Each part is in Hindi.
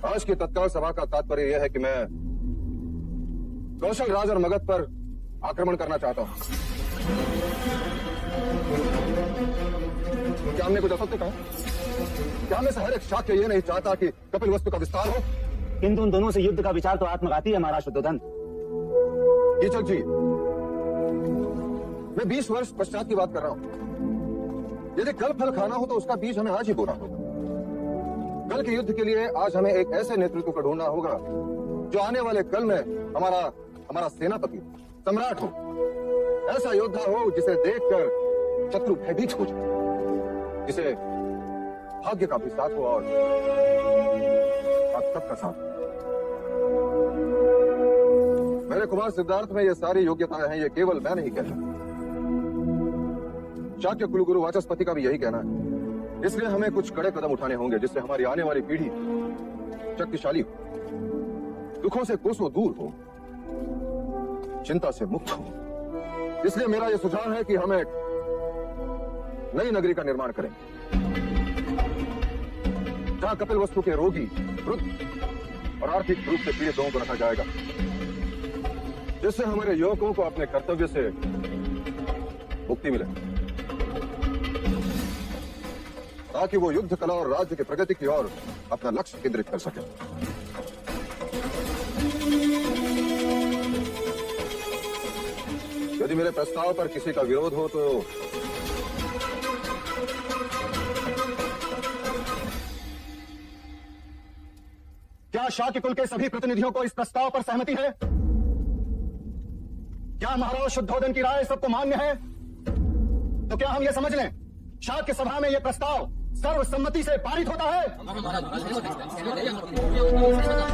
आज की तत्काल सभा का तात्पर्य यह है कि मैं कौशल राज और मगध पर आक्रमण करना चाहता हूं। क्या हमने कुछ असत्य कहा? क्या मैं हर एक शाक्य ये नहीं चाहता कि कपिल वस्तु का विस्तार हो? किंतु उन दोनों से युद्ध का विचार तो आत्मघाती है महाराज शुद्धोधन। कीचक जी, मैं 20 वर्ष पश्चात की बात कर रहा हूं। यदि कल फल खाना हो तो उसका बीज हमें आज ही बोना होगा। कल के युद्ध के लिए आज हमें एक ऐसे नेतृत्व को ढूंढना होगा जो आने वाले कल में हमारा सेनापति सम्राट हो, ऐसा योद्धा हो जिसे देखकर शत्रु भयभीत हो जाए, जिसे भाग्य का भी साथ हो और आप सबका साथ। मेरे कुमार सिद्धार्थ में ये सारी योग्यताएं हैं, ये केवल मैं नहीं कहता, शाक्य कुलगुरु वाचस्पति का भी यही कहना है। इसलिए हमें कुछ कड़े कदम उठाने होंगे जिससे हमारी आने वाली पीढ़ी शक्तिशाली हो, दुखों से कोसों दूर हो, चिंता से मुक्त हो। इसलिए मेरा यह सुझाव है कि हम एक नई नगरी का निर्माण करें जहां कपिल वस्तु के रोगी, वृद्ध और आर्थिक रूप से पीड़ित लोगों को रखा जाएगा, जिससे हमारे युवकों को अपने कर्तव्य से मुक्ति मिले, ताकि वो युद्ध कला और राज्य की प्रगति की ओर अपना लक्ष्य केंद्रित कर सके। यदि मेरे प्रस्ताव पर किसी का विरोध हो तो क्या शाक्य कुल के सभी प्रतिनिधियों को इस प्रस्ताव पर सहमति है? क्या महाराज शुद्धोधन की राय सबको मान्य है? तो क्या हम ये समझ लें शाक्य सभा में यह प्रस्ताव सर्वसम्मति से पारित होता है?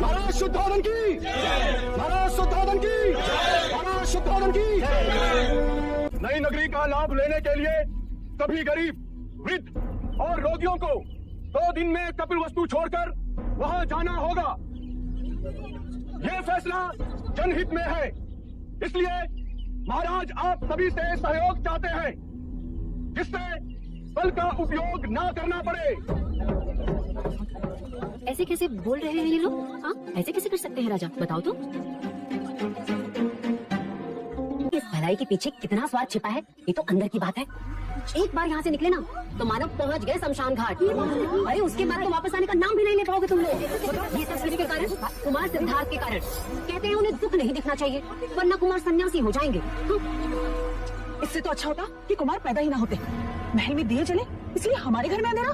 महाराज शुद्धोधन की, महाराज शुद्धोधन की, महाराज शुद्धोधन की। नई नगरी का लाभ लेने के लिए सभी गरीब, वृद्ध और रोगियों को 2 दिन में कपिल वस्तु छोड़कर वहां जाना होगा। यह फैसला जनहित में है, इसलिए महाराज आप सभी से सहयोग चाहते हैं जिससे बल का उपयोग ना करना पड़े। ऐसे कैसे बोल रहे हैं ये लोग? हाँ, ऐसे कैसे कर सकते हैं राजा, बताओ तो। इस भलाई के पीछे कितना स्वार्थ छिपा है, ये तो अंदर की बात है। एक बार यहाँ से निकले ना तो मानो पहुँच गए शमशान घाट। अरे उसके बाद तो वापस आने का नाम भी नहीं ले पाओगे तुम लोग। ये सब किसके कारण? कुमार सिद्धार्थ के कारण। कहते हैं उन्हें दुख नहीं दिखना चाहिए वरना कुमार सन्यासी हो जाएंगे। इससे तो अच्छा होता कि कुमार पैदा ही ना होते, महल में दिए जले, इसलिए हमारे घर में अंधेरा।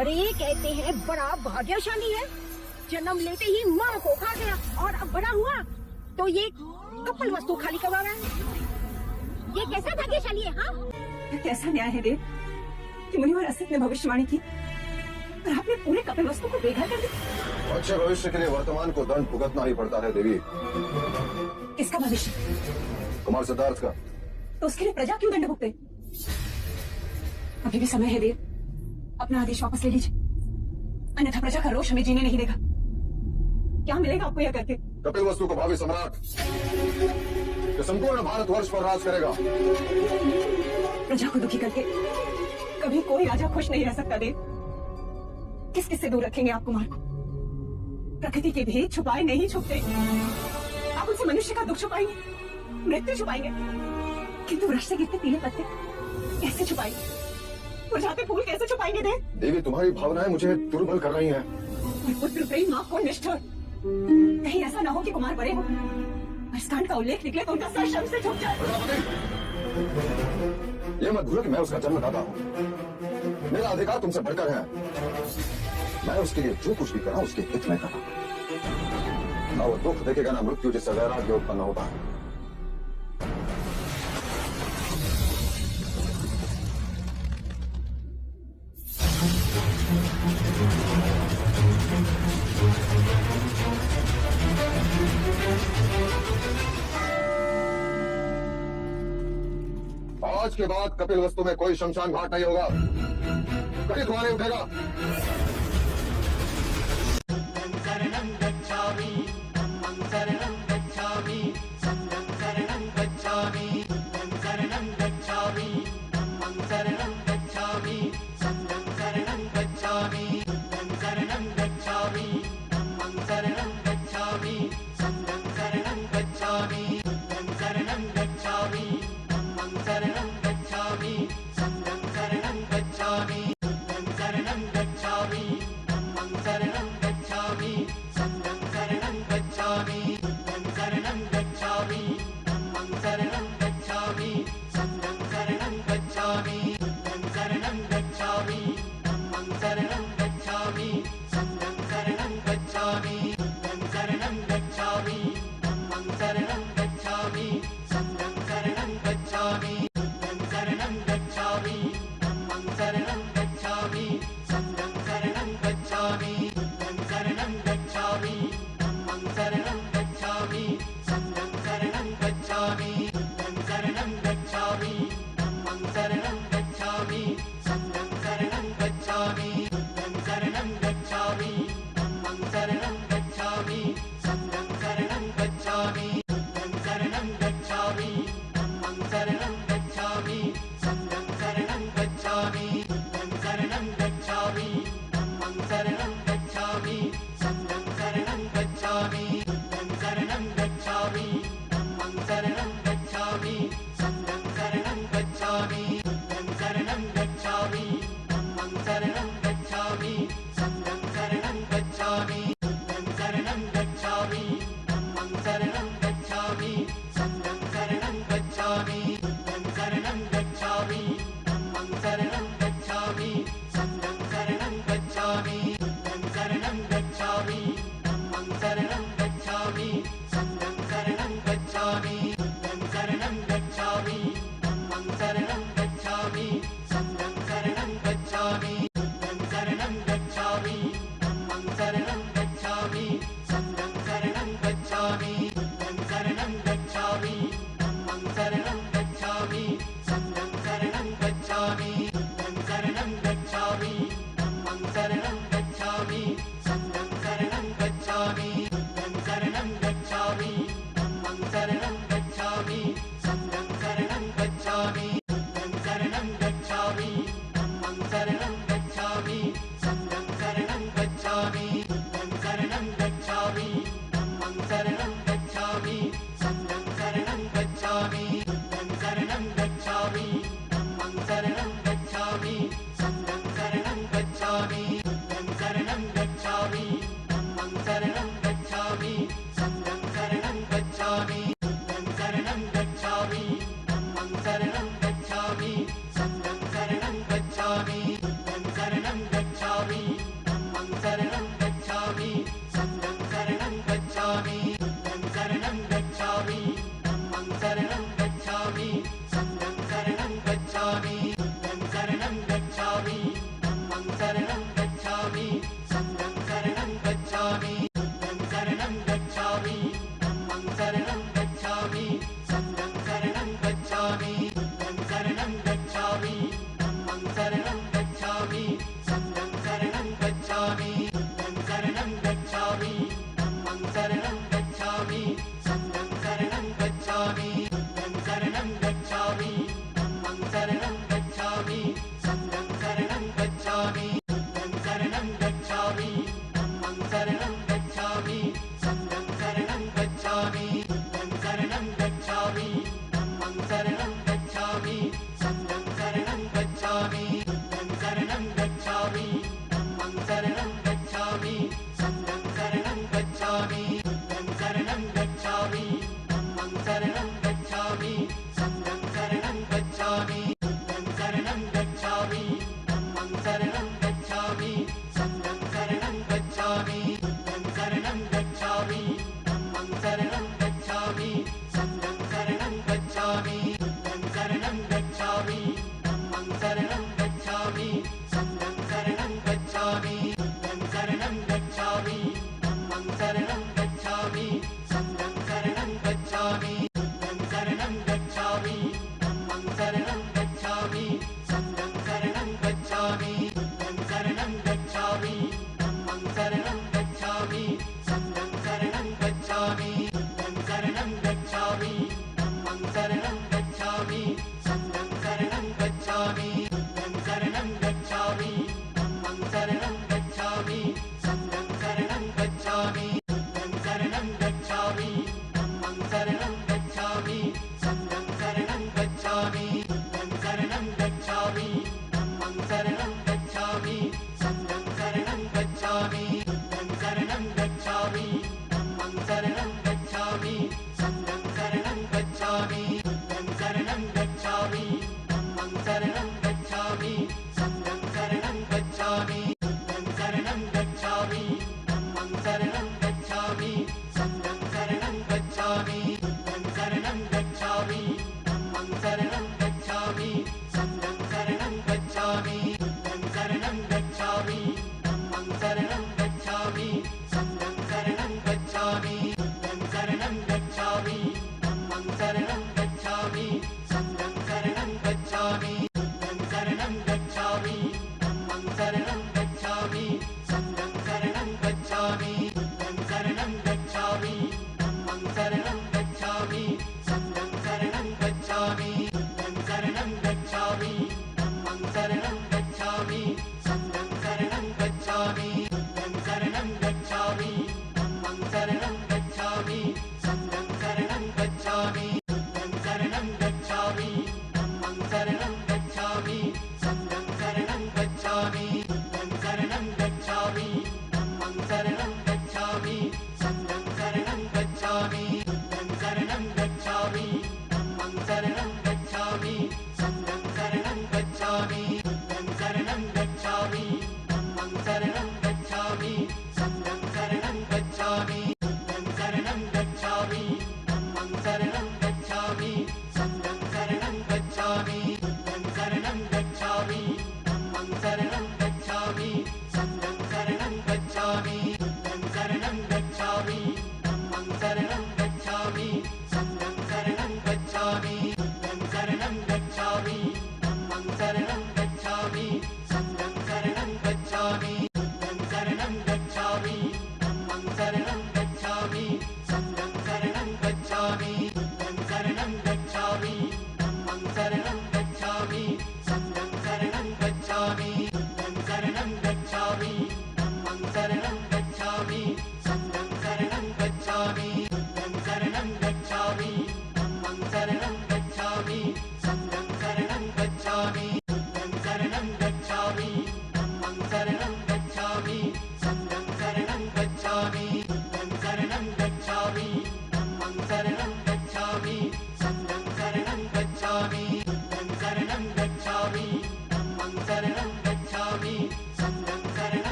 अरे कहते हैं बड़ा भाग्यशाली है, जन्म लेते ही माँ को खा गया और अब बड़ा हुआ तो ये कपिल वस्तु खाली करवा रहा है। ये कैसा भाग्यशाली है? हाँ, ये कैसा न्याय है देव कि मुनिवर असत ने भविष्यवाणी की और आपने पूरे कपिल वस्तु को बेघर कर दिया। अच्छे भविष्य के लिए वर्तमान को दंड भुगतना ही पड़ता है देवी। किसका भविष्य? कुमार सिद्धार्थ का। तो उसके लिए प्रजा क्यों दंड भुगते? अभी भी समय है देव, अपना आदेश वापस ले लीजिए, अन्यथा प्रजा का रोष हमें जीने नहीं देगा। क्या मिलेगा आपको यह करके? कपिल वस्तु को भावी सम्राट जो संपूर्ण भारतवर्ष पर राज करेगा। प्रजा को दुखी करके कभी कोई राजा खुश नहीं रह सकता देव। किस किस से दूर रखेंगे आप कुमार को? प्रकृति के भेद छुपाए नहीं छुपते। आप उनसे मनुष्य का दुख छुपाएंगे, मृत्यु छुपाएंगे, किंतु वृक्ष से गिरते पीले पत्ते कैसे छुपाएंगे? मुरझाते फूल कैसे छुपाएंगे देव? देवी तुम्हारी भावनाएं मुझे दुर्बल कर रही हैं। पुत्र प्रेम माँ को निष्ठुर। कहीं ऐसा न हो कि कुमार बड़े हो और इस कांड का उल्लेख निकले तो उनका सर शर्म से झुक जाए। ये मत भूलो कि मैं उसका जन्मदाता हूँ। मेरा अधिकार तुमसे बढ़कर है। मैं उसके लिए जो कुछ भी करा उसके हित में करा। ना वो दुख देखेगा ना मृत्यु जिससे वैराग्य उत्पन्न होता है। आज के बाद कपिल वस्तु में कोई शमशान घाट नहीं होगा, कभी तुम्हारे उठेगा। शरणं गच्छामि